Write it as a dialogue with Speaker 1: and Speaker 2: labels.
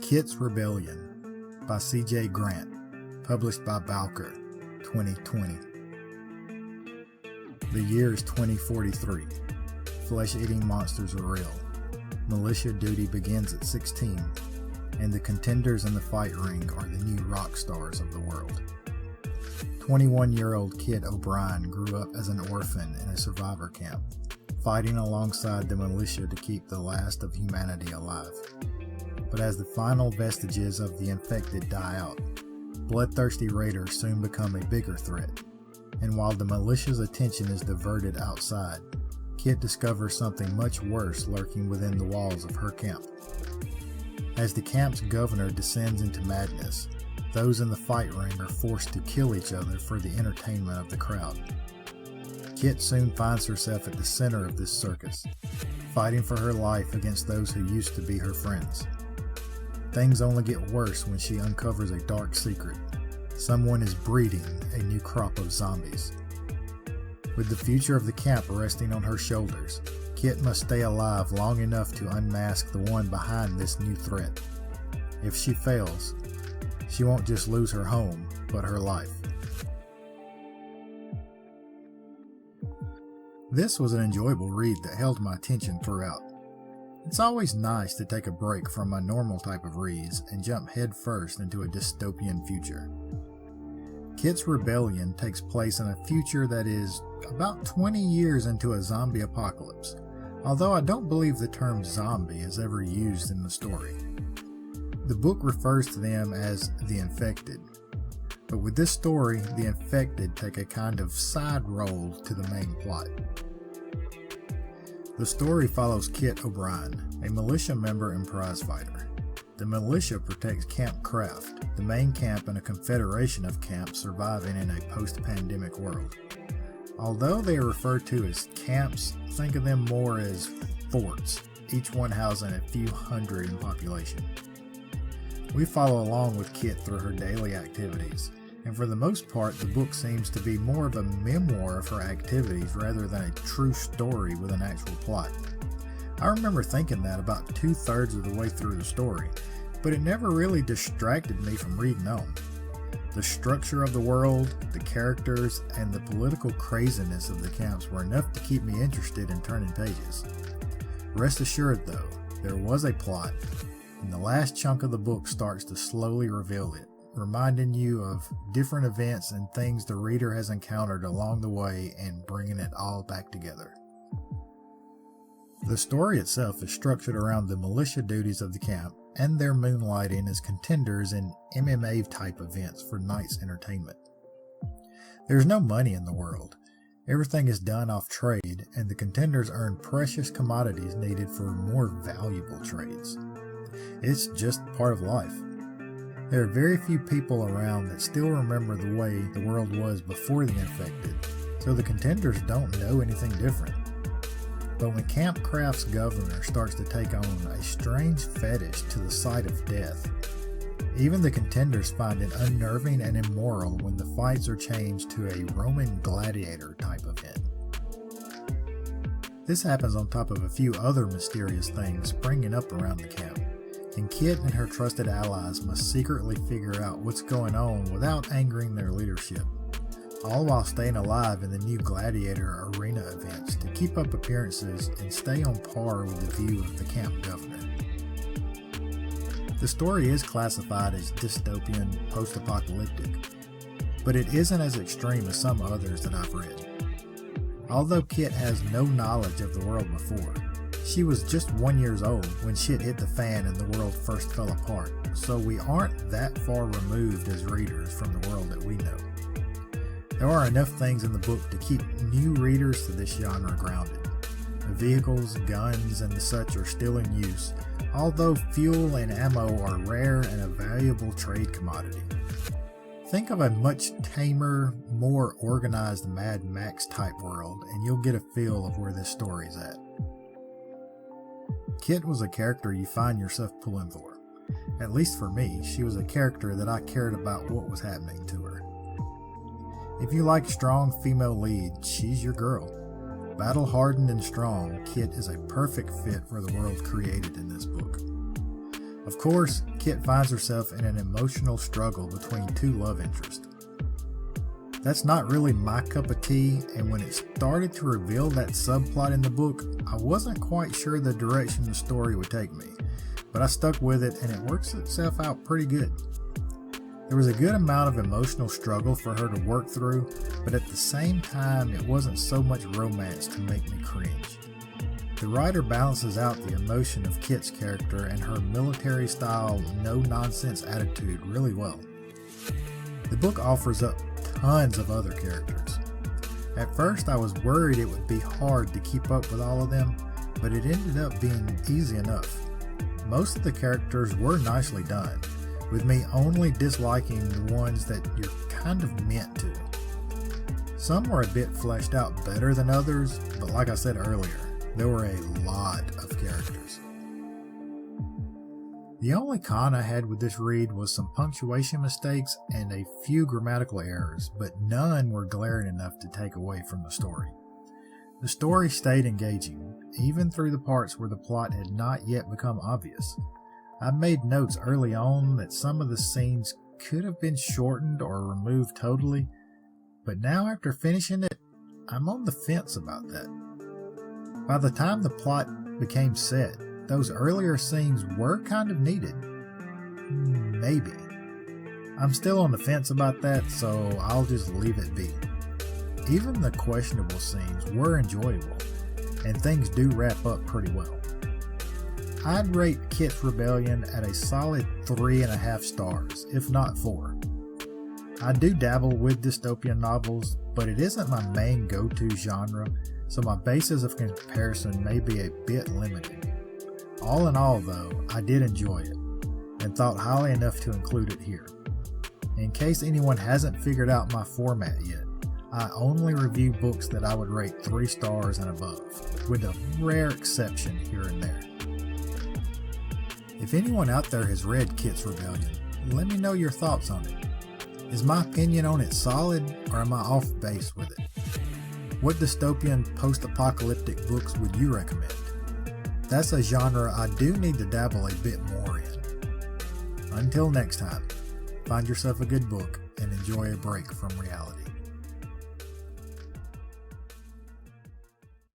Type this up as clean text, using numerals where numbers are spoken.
Speaker 1: Kit's Rebellion by C.J. Grant, published by Bowker, 2020. The year is 2043. Flesh-eating monsters are real. Militia duty begins at 16, and the contenders in the fight ring are the new rock stars of the world. 21-year-old Kit O'Brien grew up as an orphan in a survivor camp, fighting alongside the militia to keep the last of humanity alive. But as the final vestiges of the infected die out, bloodthirsty raiders soon become a bigger threat, and while the militia's attention is diverted outside, Kit discovers something much worse lurking within the walls of her camp. As the camp's governor descends into madness, those in the fight ring are forced to kill each other for the entertainment of the crowd. Kit soon finds herself at the center of this circus, fighting for her life against those who used to be her friends. Things only get worse when she uncovers a dark secret. Someone is breeding a new crop of zombies. With the future of the camp resting on her shoulders, Kit must stay alive long enough to unmask the one behind this new threat. If she fails, she won't just lose her home, but her life. This was an enjoyable read that held my attention throughout. It's always nice to take a break from my normal type of reads and jump headfirst into a dystopian future. Kit's Rebellion takes place in a future that is about 20 years into a zombie apocalypse, although I don't believe the term zombie is ever used in the story. The book refers to them as the infected, but with this story, the infected take a kind of side role to the main plot. The story follows Kit O'Brien, a militia member and prizefighter. The militia protects Camp Craft, the main camp in a confederation of camps surviving in a post-pandemic world. Although they are referred to as camps, think of them more as forts, each one housing a few hundred in population. We follow along with Kit through her daily activities, and for the most part the book seems to be more of a memoir of her activities rather than a true story with an actual plot. I remember thinking that about 2/3 of the way through the story, but it never really distracted me from reading on. The structure of the world, the characters, and the political craziness of the camps were enough to keep me interested in turning pages. Rest assured though, there was a plot, and the last chunk of the book starts to slowly reveal it, reminding you of different events and things the reader has encountered along the way and bringing it all back together. The story itself is structured around the militia duties of the camp and their moonlighting as contenders in MMA-type events for night's entertainment. There's no money in the world. Everything is done off trade, and the contenders earn precious commodities needed for more valuable trades. It's just part of life. There are very few people around that still remember the way the world was before the infected, so the contenders don't know anything different. But when Camp Craft's governor starts to take on a strange fetish to the sight of death, even the contenders find it unnerving and immoral when the fights are changed to a Roman gladiator type event. This happens on top of a few other mysterious things springing up around the camp, and Kit and her trusted allies must secretly figure out what's going on without angering their leadership, all while staying alive in the new gladiator arena events to keep up appearances and stay on par with the view of the camp governor. The story is classified as dystopian, post-apocalyptic, but it isn't as extreme as some others that I've read. Although Kit has no knowledge of the world before, she was just 1 year old when shit hit the fan and the world first fell apart, so we aren't that far removed as readers from the world that we know. There are enough things in the book to keep new readers to this genre grounded. The vehicles, guns, and such are still in use, although fuel and ammo are rare and a valuable trade commodity. Think of a much tamer, more organized Mad Max type world, and you'll get a feel of where this story's at. Kit was a character you find yourself pulling for. At least for me, she was a character that I cared about what was happening to her. If you like strong female leads, she's your girl. Battle-hardened and strong, Kit is a perfect fit for the world created in this book. Of course, Kit finds herself in an emotional struggle between two love interests. That's not really my cup of tea, and when it started to reveal that subplot in the book, I wasn't quite sure the direction the story would take me, but I stuck with it and it works itself out pretty good. There was a good amount of emotional struggle for her to work through, but at the same time, it wasn't so much romance to make me cringe. The writer balances out the emotion of Kit's character and her military-style, no-nonsense attitude really well. The book offers up tons of other characters. At first, I was worried it would be hard to keep up with all of them, but it ended up being easy enough. Most of the characters were nicely done, with me only disliking the ones that you're kind of meant to. Some were a bit fleshed out better than others, but like I said earlier, there were a lot of characters. The only con I had with this read was some punctuation mistakes and a few grammatical errors, but none were glaring enough to take away from the story. The story stayed engaging, even through the parts where the plot had not yet become obvious. I made notes early on that some of the scenes could have been shortened or removed totally, but now after finishing it, I'm on the fence about that. By the time the plot became set, those earlier scenes were kind of needed. Maybe. I'm still on the fence about that, so I'll just leave it be. Even the questionable scenes were enjoyable, and things do wrap up pretty well. I'd rate Kit's Rebellion at a solid 3.5 stars, if not 4. I do dabble with dystopian novels, but it isn't my main go-to genre, so my basis of comparison may be a bit limited. All in all, though, I did enjoy it, and thought highly enough to include it here. In case anyone hasn't figured out my format yet, I only review books that I would rate 3 stars and above, with a rare exception here and there. If anyone out there has read Kit's Rebellion, let me know your thoughts on it. Is my opinion on it solid, or am I off base with it? What dystopian post-apocalyptic books would you recommend? That's a genre I do need to dabble a bit more in. Until next time, find yourself a good book and enjoy a break from reality.